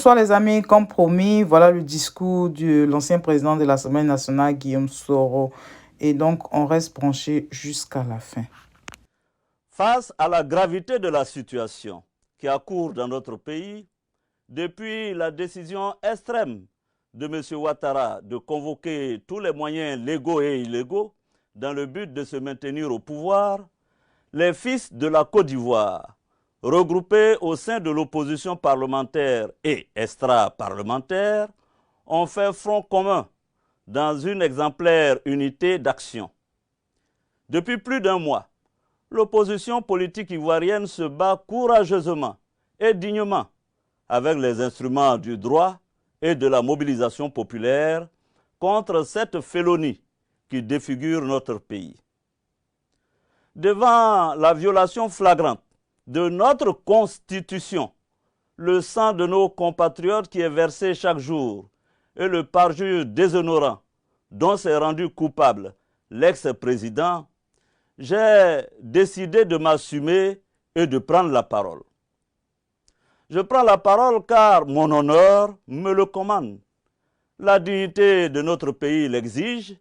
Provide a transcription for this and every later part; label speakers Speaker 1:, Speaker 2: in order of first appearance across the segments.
Speaker 1: Bonsoir les amis, comme promis, voilà le discours de l'ancien président de l'Assemblée nationale, Guillaume Soro. Et donc, on reste branché jusqu'à la fin.
Speaker 2: Face à la gravité de la situation qui accourt dans notre pays, depuis la décision extrême de M. Ouattara de convoquer tous les moyens légaux et illégaux dans le but de se maintenir au pouvoir, les fils de la Côte d'Ivoire, regroupés au sein de l'opposition parlementaire et extra-parlementaire, ont fait front commun dans une exemplaire unité d'action. Depuis plus d'un mois, l'opposition politique ivoirienne se bat courageusement et dignement avec les instruments du droit et de la mobilisation populaire contre cette félonie qui défigure notre pays. Devant la violation flagrante de notre Constitution, le sang de nos compatriotes qui est versé chaque jour et le parjure déshonorant dont s'est rendu coupable l'ex-président, j'ai décidé de m'assumer et de prendre la parole. Je prends la parole car mon honneur me le commande. La dignité de notre pays l'exige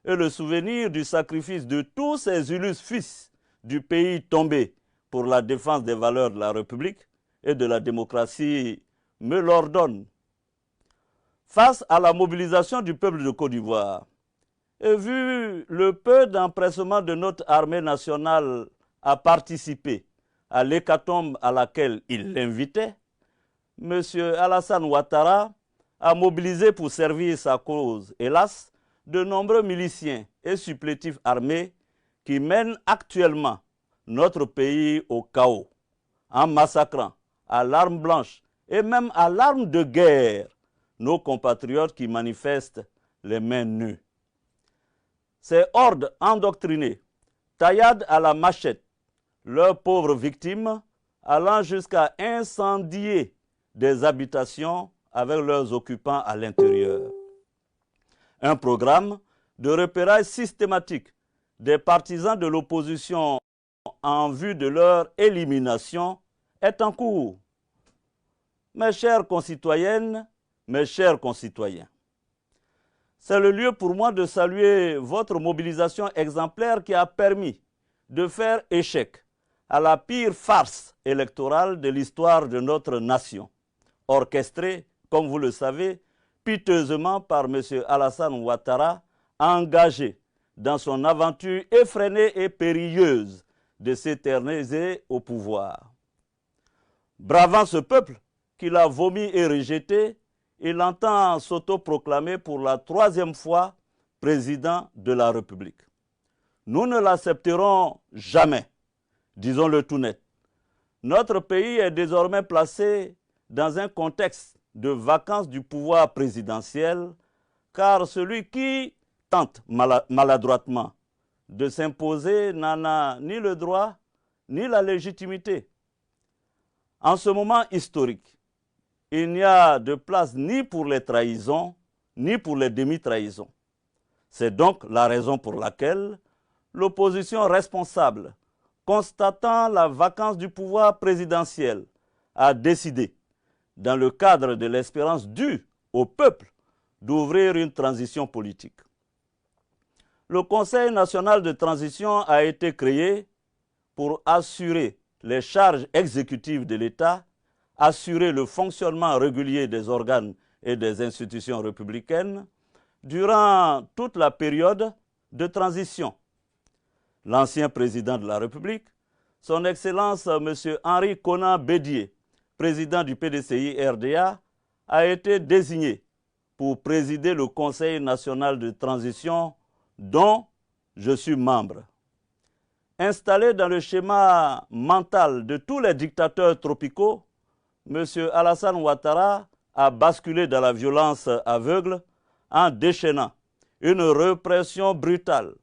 Speaker 2: et le souvenir du sacrifice de tous ces illustres fils du pays tombés pour la défense des valeurs de la République et de la démocratie me l'ordonne. Face à la mobilisation du peuple de Côte d'Ivoire, et vu le peu d'empressement de notre armée nationale à participer à l'hécatombe à laquelle il l'invitait, M. Alassane Ouattara a mobilisé pour servir sa cause, hélas, de nombreux miliciens et supplétifs armés qui mènent actuellement notre pays au chaos, en massacrant à l'arme blanche et même à l'arme de guerre nos compatriotes qui manifestent les mains nues. Ces hordes endoctrinées tailladent à la machette leurs pauvres victimes, allant jusqu'à incendier des habitations avec leurs occupants à l'intérieur. Un programme de repérage systématique des partisans de l'opposition en vue de leur élimination est en cours. Mes chères concitoyennes, mes chers concitoyens, c'est le lieu pour moi de saluer votre mobilisation exemplaire qui a permis de faire échec à la pire farce électorale de l'histoire de notre nation, orchestrée, comme vous le savez, piteusement par M. Alassane Ouattara, engagé dans son aventure effrénée et périlleuse de s'éterniser au pouvoir. Bravant ce peuple qu'il a vomi et rejeté, il entend s'autoproclamer pour la 3e fois président de la République. Nous ne l'accepterons jamais, disons-le tout net. Notre pays est désormais placé dans un contexte de vacance du pouvoir présidentiel, car celui qui tente maladroitement de s'imposer n'en a ni le droit ni la légitimité. En ce moment historique, il n'y a de place ni pour les trahisons, ni pour les demi-trahisons. C'est donc la raison pour laquelle l'opposition responsable, constatant la vacance du pouvoir présidentiel, a décidé, dans le cadre de l'espérance due au peuple, d'ouvrir une transition politique. Le Conseil national de transition a été créé pour assurer les charges exécutives de l'État, assurer le fonctionnement régulier des organes et des institutions républicaines durant toute la période de transition. L'ancien président de la République, son Excellence M. Henri Konan Bédié, président du PDCI-RDA, a été désigné pour présider le Conseil national de transition dont je suis membre. Installé dans le schéma mental de tous les dictateurs tropicaux, M. Alassane Ouattara a basculé dans la violence aveugle en déchaînant une répression brutale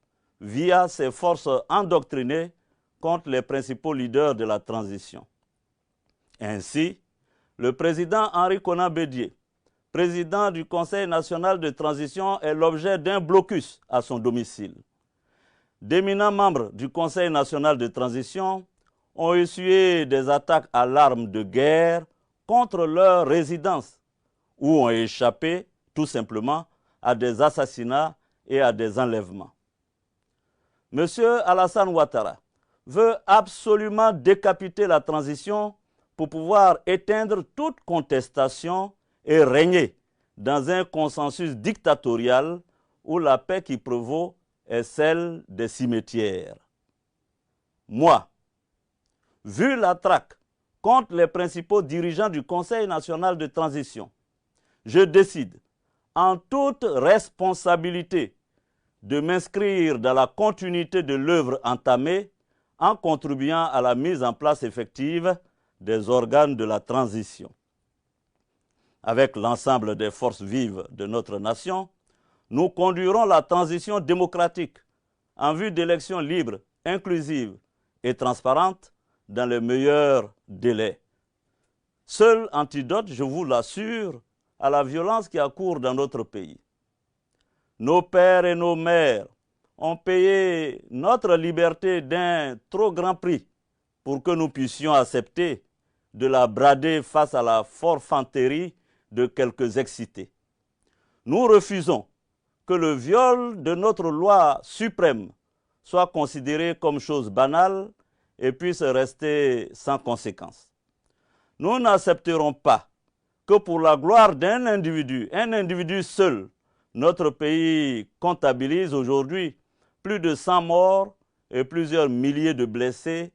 Speaker 2: via ses forces endoctrinées contre les principaux leaders de la transition. Ainsi, le président Henri Konan Bédié, président du Conseil national de transition, est l'objet d'un blocus à son domicile. D'éminents membres du Conseil national de transition ont essuyé des attaques à l'arme de guerre contre leur résidence ou ont échappé tout simplement à des assassinats et à des enlèvements. M. Alassane Ouattara veut absolument décapiter la transition pour pouvoir éteindre toute contestation et régner dans un consensus dictatorial où la paix qui prévaut est celle des cimetières. Moi, vu la traque contre les principaux dirigeants du Conseil national de transition, je décide, en toute responsabilité, de m'inscrire dans la continuité de l'œuvre entamée en contribuant à la mise en place effective des organes de la transition. Avec l'ensemble des forces vives de notre nation, nous conduirons la transition démocratique en vue d'élections libres, inclusives et transparentes dans les meilleurs délais. Seul antidote, je vous l'assure, à la violence qui accourt dans notre pays. Nos pères et nos mères ont payé notre liberté d'un trop grand prix pour que nous puissions accepter de la brader face à la forfanterie de quelques excités. Nous refusons que le viol de notre loi suprême soit considéré comme chose banale et puisse rester sans conséquence. Nous n'accepterons pas que pour la gloire d'un individu, un individu seul, notre pays comptabilise aujourd'hui plus de 100 morts et plusieurs milliers de blessés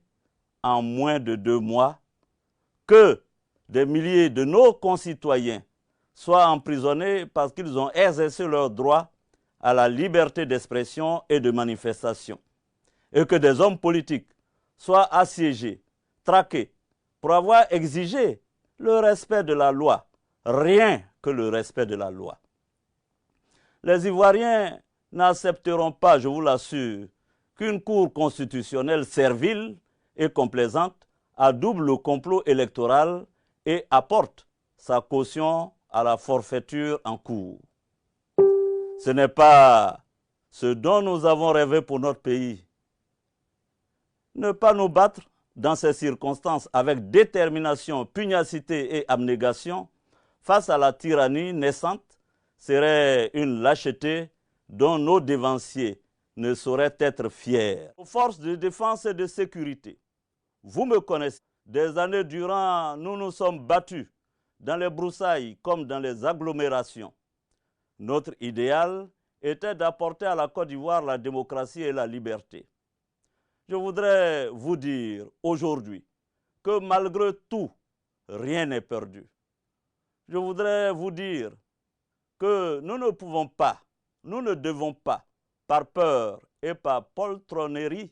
Speaker 2: en moins de 2 mois, que des milliers de nos concitoyens soient emprisonnés parce qu'ils ont exercé leur droit à la liberté d'expression et de manifestation, et que des hommes politiques soient assiégés, traqués, pour avoir exigé le respect de la loi, rien que le respect de la loi. Les Ivoiriens n'accepteront pas, je vous l'assure, qu'une cour constitutionnelle servile et complaisante adoube le complot électoral et apporte sa caution à la forfaiture en cours. Ce n'est pas ce dont nous avons rêvé pour notre pays. Ne pas nous battre dans ces circonstances avec détermination, pugnacité et abnégation face à la tyrannie naissante serait une lâcheté dont nos dévanciers ne sauraient être fiers. Aux forces de défense et de sécurité, vous me connaissez. Des années durant, nous nous sommes battus dans les broussailles comme dans les agglomérations. Notre idéal était d'apporter à la Côte d'Ivoire la démocratie et la liberté. Je voudrais vous dire aujourd'hui que malgré tout, rien n'est perdu. Je voudrais vous dire que nous ne pouvons pas, nous ne devons pas, par peur et par poltronnerie,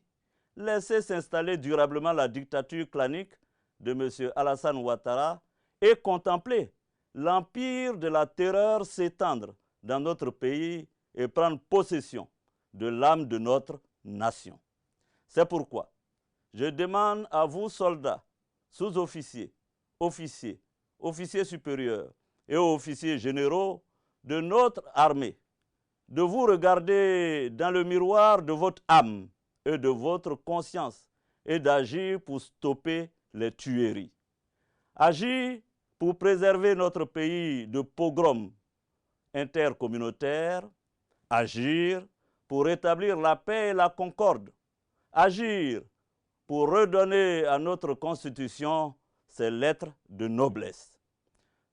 Speaker 2: laisser s'installer durablement la dictature clanique de M. Alassane Ouattara et contempler l'empire de la terreur s'étendre dans notre pays et prendre possession de l'âme de notre nation. C'est pourquoi je demande à vous, soldats, sous-officiers, officiers, officiers supérieurs et officiers généraux de notre armée, de vous regarder dans le miroir de votre âme et de votre conscience et d'agir pour stopper les tueries. Agir pour préserver notre pays de pogroms intercommunautaires, agir pour rétablir la paix et la concorde, agir pour redonner à notre Constitution ses lettres de noblesse.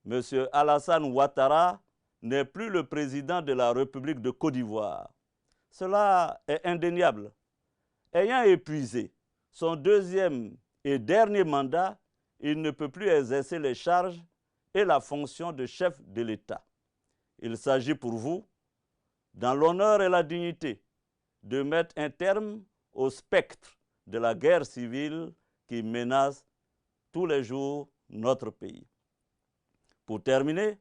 Speaker 2: M. Alassane Ouattara n'est plus le président de la République de Côte d'Ivoire. Cela est indéniable. Ayant épuisé son deuxième et dernier mandat, il ne peut plus exercer les charges et la fonction de chef de l'État. Il s'agit pour vous, dans l'honneur et la dignité, de mettre un terme au spectre de la guerre civile qui menace tous les jours notre pays. Pour terminer,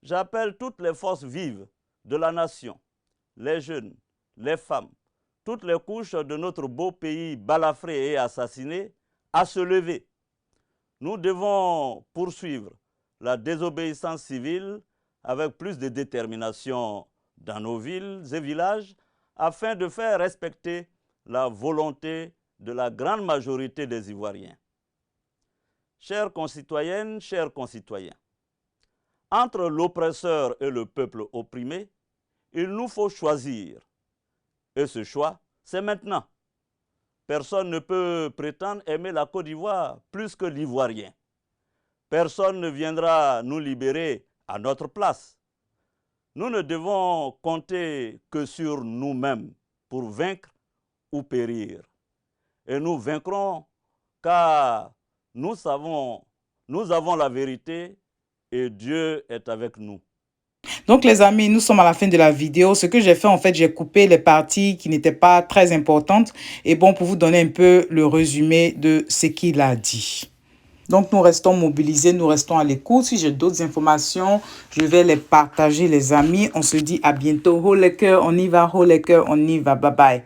Speaker 2: j'appelle toutes les forces vives de la nation, les jeunes, les femmes, toutes les couches de notre beau pays balafré et assassiné, à se lever. Nous devons poursuivre la désobéissance civile avec plus de détermination dans nos villes et villages afin de faire respecter la volonté de la grande majorité des Ivoiriens. Chères concitoyennes, chers concitoyens, entre l'oppresseur et le peuple opprimé, il nous faut choisir. Et ce choix, c'est maintenant. Personne ne peut prétendre aimer la Côte d'Ivoire plus que l'Ivoirien. Personne ne viendra nous libérer à notre place. Nous ne devons compter que sur nous-mêmes pour vaincre ou périr. Et nous vaincrons car nous avons la vérité et Dieu est avec nous.
Speaker 1: Donc, les amis, nous sommes à la fin de la vidéo. Ce que j'ai fait, en fait, j'ai coupé les parties qui n'étaient pas très importantes. Et bon, pour vous donner un peu le résumé de ce qu'il a dit. Donc, nous restons mobilisés, nous restons à l'écoute. Si j'ai d'autres informations, je vais les partager, les amis. On se dit à bientôt. Haut les cœurs, on y va. Haut les cœurs, on y va. Bye bye.